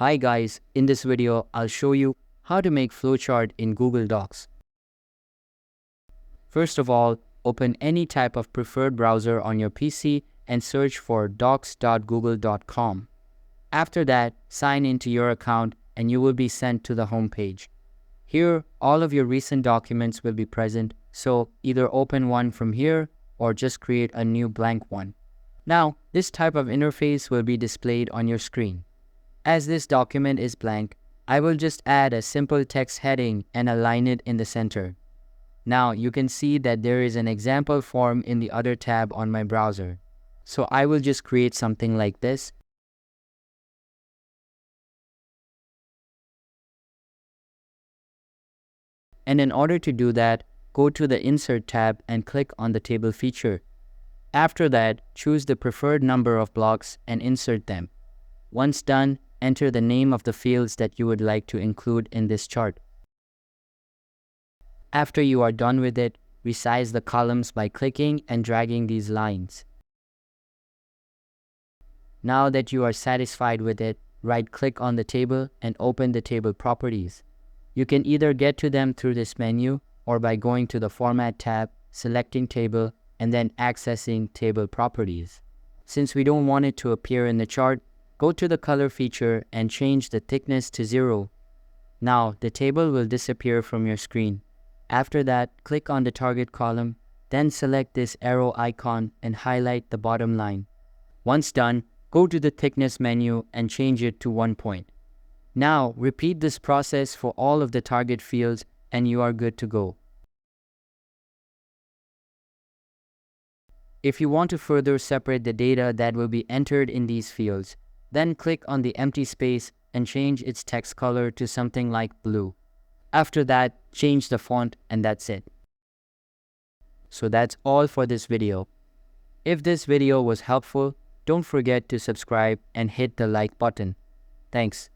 Hi guys, in this video, I'll show you how to make flowchart in Google Docs. First of all, open any type of preferred browser on your PC and search for docs.google.com. After that, sign into your account and you will be sent to the home page. Here, all of your recent documents will be present, so either open one from here or just create a new blank one. Now, this type of interface will be displayed on your screen. As this document is blank, I will just add a simple text heading and align it in the center. Now you can see that there is an example form in the other tab on my browser. So I will just create something like this. And in order to do that, go to the Insert tab and click on the table feature. After that, choose the preferred number of blocks and insert them. Once done, enter the name of the fields that you would like to include in this chart. After you are done with it, resize the columns by clicking and dragging these lines. Now that you are satisfied with it, right-click on the table and open the table properties. You can either get to them through this menu or by going to the Format tab, selecting Table, and then accessing Table Properties. Since we don't want it to appear in the chart, go to the color feature and change the thickness to 0. Now the table will disappear from your screen. After that, click on the target column, then select this arrow icon and highlight the bottom line. Once done, go to the thickness menu and change it to 1 point. Now repeat this process for all of the target fields and you are good to go. If you want to further separate the data that will be entered in these fields, then click on the empty space and change its text color to something like blue. After that, change the font and that's it. So that's all for this video. If this video was helpful, don't forget to subscribe and hit the like button. Thanks.